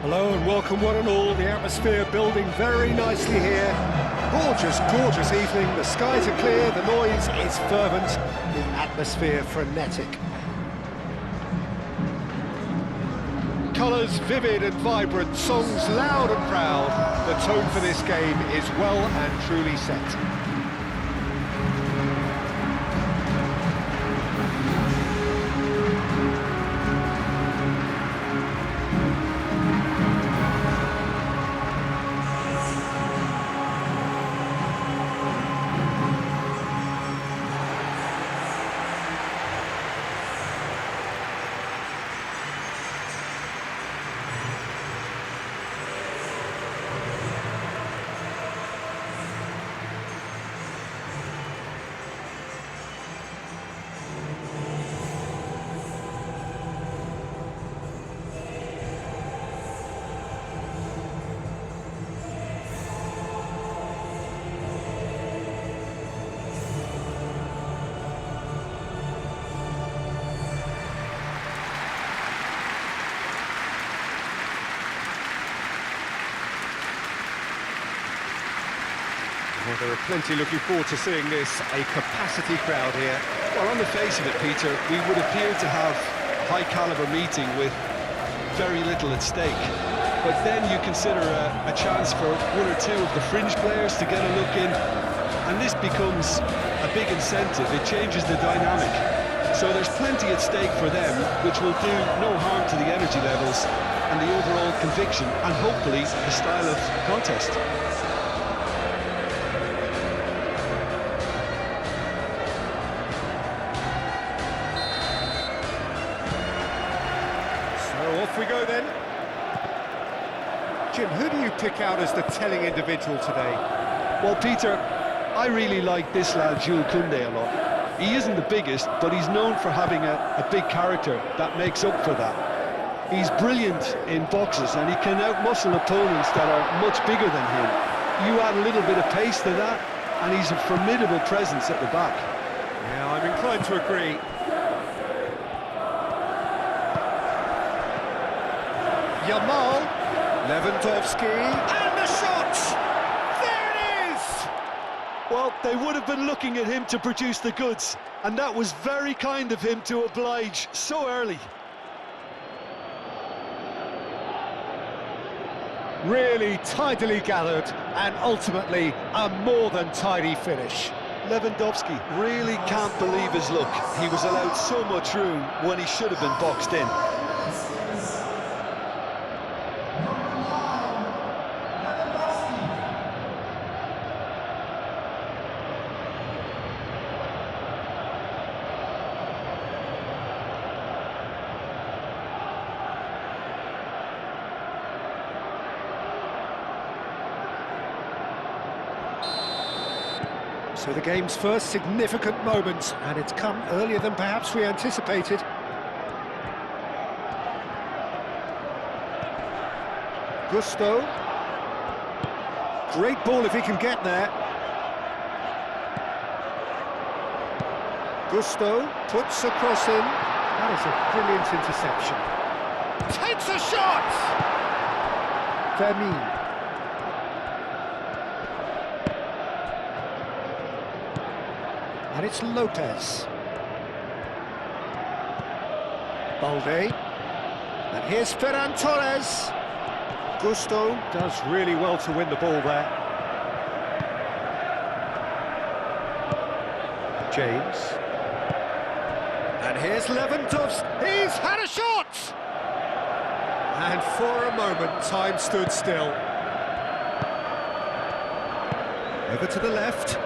Hello and welcome one and all. The atmosphere building very nicely here. Gorgeous, gorgeous evening. The skies are clear, the noise is fervent, the atmosphere frenetic. Colours vivid and vibrant, songs loud and proud. The tone for this game is well and truly set. Well, there are plenty looking forward to seeing this, a capacity crowd here. Well, on the face of it, Peter, we would appear to have a high-caliber meeting with very little at stake. But then you consider a chance for one or two of the fringe players to get a look in, and this becomes a big incentive. It changes the dynamic. So there's plenty at stake for them, which will do no harm to the energy levels and the overall conviction, and hopefully the style of contest. Off we go then. Jim, who do you pick out as the telling individual today? Well, Peter, I really like this lad, Jules Koundé, a lot. He isn't the biggest, but he's known for having a big character that makes up for that. He's brilliant in boxes, and he can outmuscle opponents that are much bigger than him. You add a little bit of pace to that, and he's a formidable presence at the back. Yeah, I'm inclined to agree. Yamal, Lewandowski, and the shot! There it is! Well, they would have been looking at him to produce the goods, and that was very kind of him to oblige so early. Really tidily gathered, and ultimately a more than tidy finish. Lewandowski really can't believe his luck. He was allowed so much room when he should have been boxed in. So the game's first significant moment, and it's come earlier than perhaps we anticipated. Gusto. Great ball if he can get there. Gusto puts a cross in. That is a brilliant interception. Takes a shot! Vermeer. And it's Lopez. Balde. And here's Ferran Torres. Gusto does really well to win the ball there. James. And here's Lewandowski. He's had a shot! And for a moment, time stood still. Over to the left.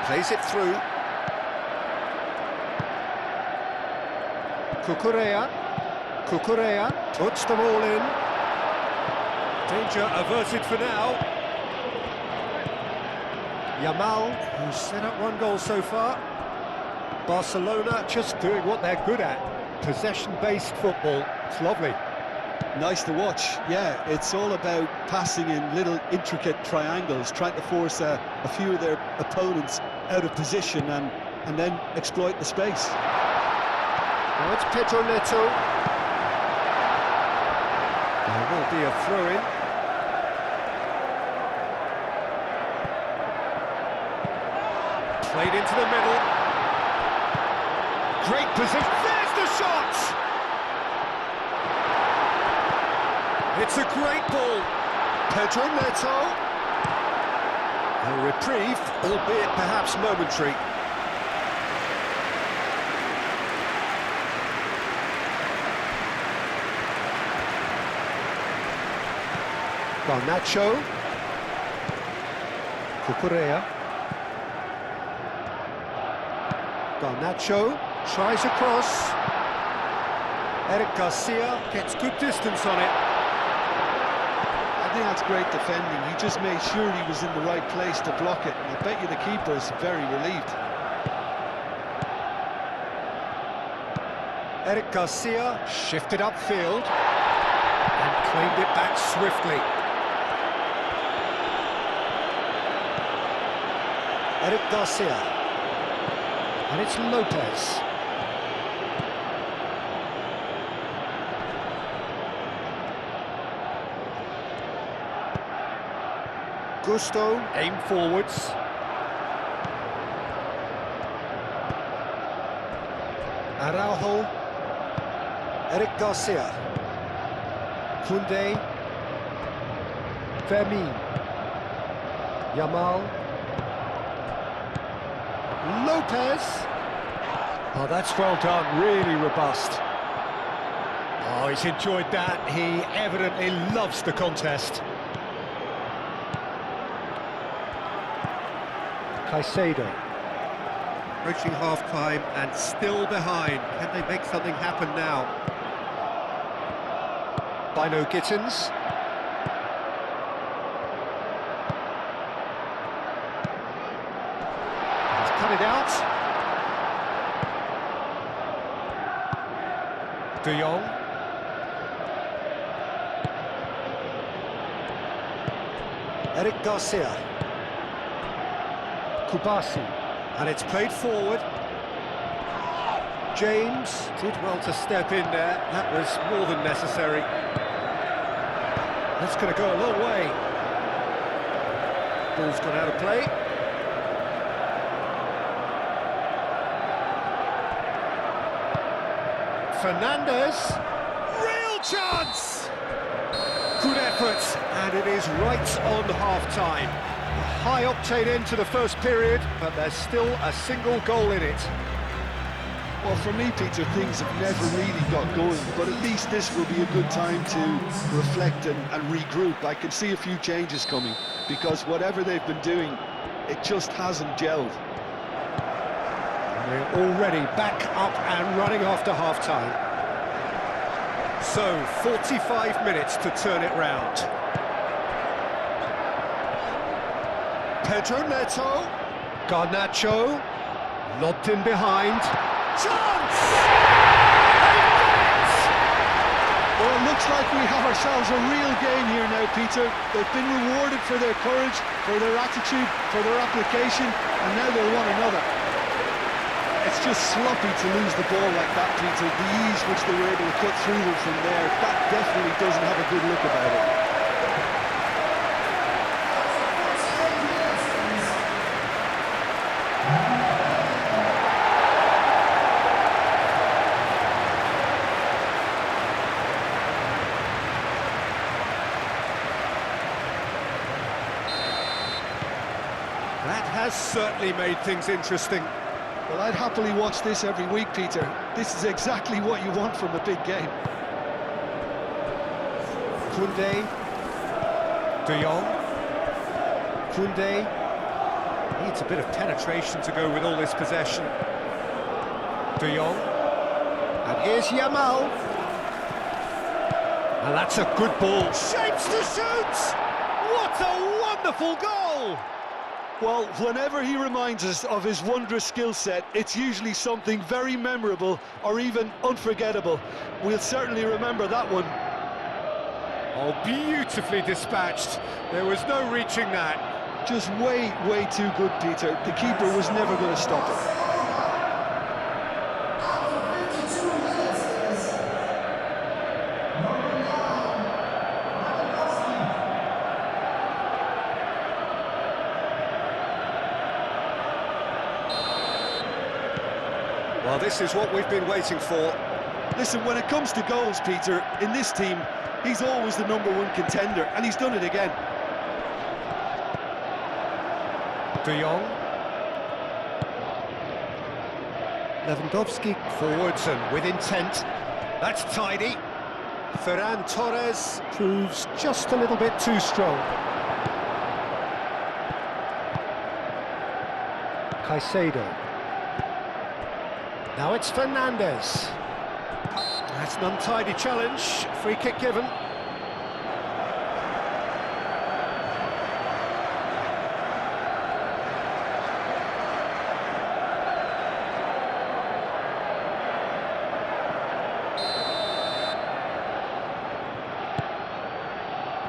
Plays it through. Cucurella puts them all in. Danger averted for now. Yamal, who's set up one goal so far. Barcelona just doing what they're good at. Possession-based football. It's lovely. Nice to watch, yeah. It's all about passing in little intricate triangles, trying to force a few of their opponents out of position and then exploit the space. Now it's Pedro Neto. There will be a throw-in. Played into the middle. Great position. There's the shot! It's a great ball. Pedro Neto. A reprieve, albeit perhaps momentary. Garnacho. Cucurella. Garnacho tries across. Eric Garcia gets good distance on it. I think that's great defending. He just made sure he was in the right place to block it. And I bet you the keeper is very relieved. Eric Garcia shifted upfield and claimed it back swiftly. Eric Garcia. And it's Lopez. Gusto, aim forwards. Araujo. Eric Garcia. Koundé. Fermin. Yamal. Lopez. Oh, that's well done, really robust. Oh, he's enjoyed that. He evidently loves the contest. Caicedo. Approaching half-time and still behind. Can they make something happen now? Bino Gittins. He's cut it out. De Jong. Eric Garcia. Kubasi, and it's played forward. James did well to step in there. That was more than necessary. That's going to go a long way. Ball's gone out of play. Fernandez. Real chance! Good effort, and it is right on half-time. High-octane end to the first period, but there's still a single goal in it. Well, for me, Peter, things have never really got going, but at least this will be a good time to reflect and regroup. I can see a few changes coming, because whatever they've been doing, it just hasn't gelled. And we're already back up and running after half-time. So, 45 minutes to turn it round. Pedro Neto. Garnacho. Lobbed in behind. Chance! Well, it looks like we have ourselves a real game here now, Peter. They've been rewarded for their courage, for their attitude, for their application, and now they'll want another. It's just sloppy to lose the ball like that, Peter. The ease which they were able to cut through them from there, that definitely doesn't have a good look about it. That has certainly made things interesting. Well, I'd happily watch this every week, Peter. This is exactly what you want from a big game. Koundé. De Jong. Koundé. Needs a bit of penetration to go with all this possession. De Jong. And here's Yamal. And that's a good ball. Shapes to shoot! What a wonderful goal! Well, whenever he reminds us of his wondrous skill set, it's usually something very memorable or even unforgettable. We'll certainly remember that one. Oh, beautifully dispatched. There was no reaching that. Just way too good, Peter. The keeper was never going to stop it. Well, this is what we've been waiting for. Listen, when it comes to goals, Peter, in this team, he's always the #1 contender, and he's done it again. De Jong. Lewandowski forwards and with intent. That's tidy. Ferran Torres proves just a little bit too strong. Caicedo. Now it's Fernandes. That's an untidy challenge. Free kick given.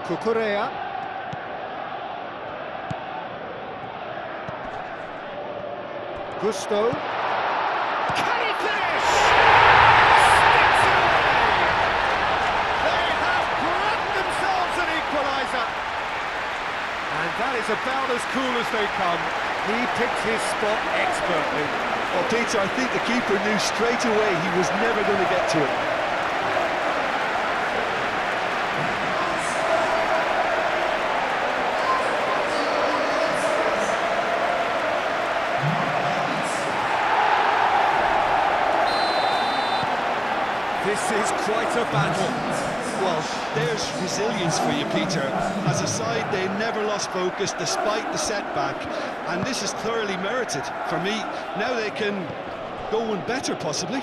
Cucurella. Gusto. Can he finish? Sticks it away! They have grabbed themselves an equaliser. And that is about as cool as they come. He picked his spot expertly. Well, Peter, I think the keeper knew straight away he was never going to get to it. This is quite a battle. Well, there's resilience for you, Peter. As a side, they never lost focus despite the setback, and this is thoroughly merited. For me, now they can go one better, possibly.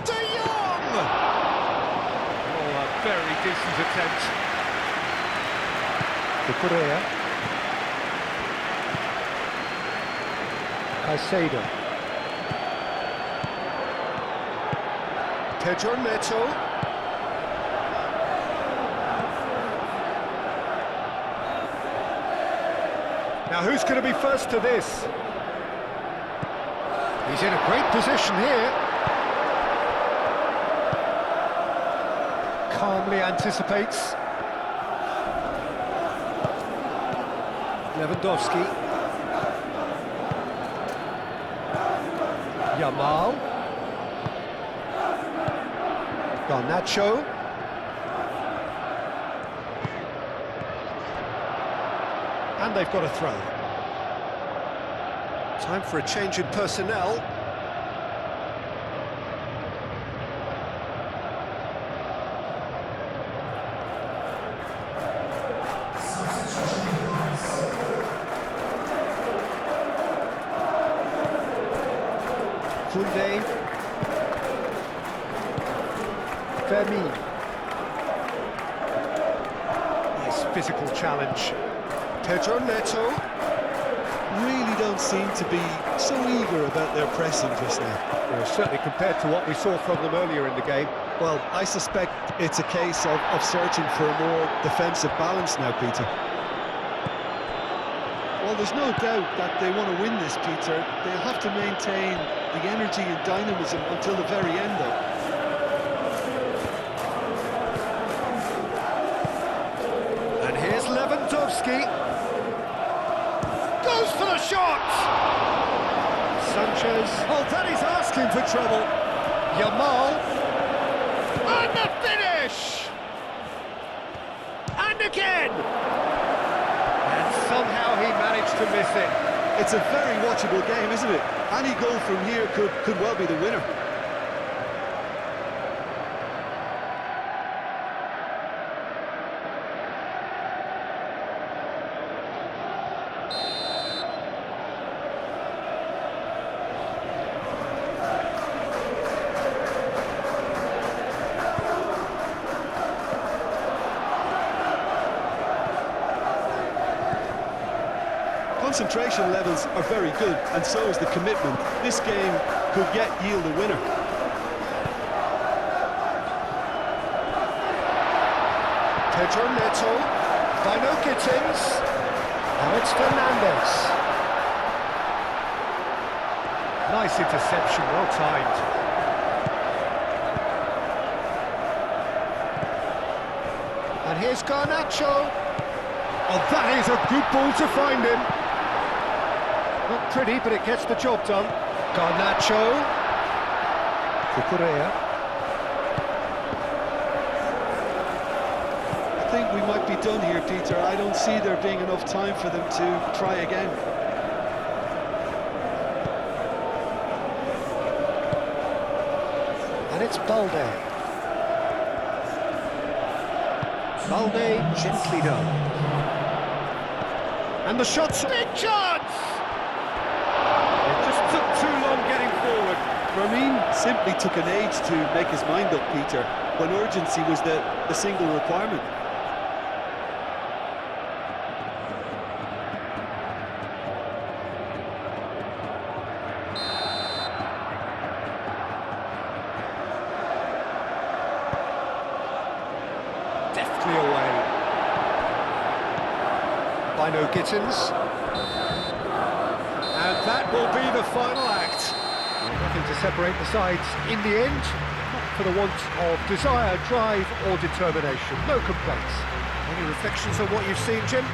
De Jong! Oh, a very decent attempt. Cucurella. Caicedo. Pedro Neto. Now who's going to be first to this? He's in a great position here. Calmly anticipates. Lewandowski. Yamal. Garnacho. And they've got a throw. Time for a change in personnel. Koundé. Fermin. Nice physical challenge. Pedro Neto. Really don't seem to be so eager about their pressing just now. Well, certainly compared to what we saw from them earlier in the game. Well, I suspect it's a case of searching for a more defensive balance now, Peter. Well, there's no doubt that they want to win this, Peter. They'll have to maintain the energy and dynamism until the very end, though. And here's Lewandowski. Goes for the shot! Sanchez. Oh, that is asking for trouble. Yamal. And the finish! And again! And somehow he managed to miss it. It's a very watchable game, isn't it? Any goal from here could well be the winner. Concentration levels are very good, and so is the commitment. This game could yet yield a winner. Pedro Neto. Dino Gittins. Now it's Fernandes. Nice interception, well timed. And here's Garnacho. Oh, that is a good ball to find him. Not pretty, but it gets the job done. Garnacho. Cucurella. I think we might be done here, Peter. I don't see there being enough time for them to try again. And it's Balde. Balde gently done. And the shot's a big chance! It just took too long getting forward. Ramin simply took an age to make his mind up, Peter, when urgency was the single requirement. Deftly away. Bino Gittins. And that will be the final act. Nothing to separate the sides in the end, not for the want of desire, drive or determination. No complaints. Any reflections on what you've seen, Jim?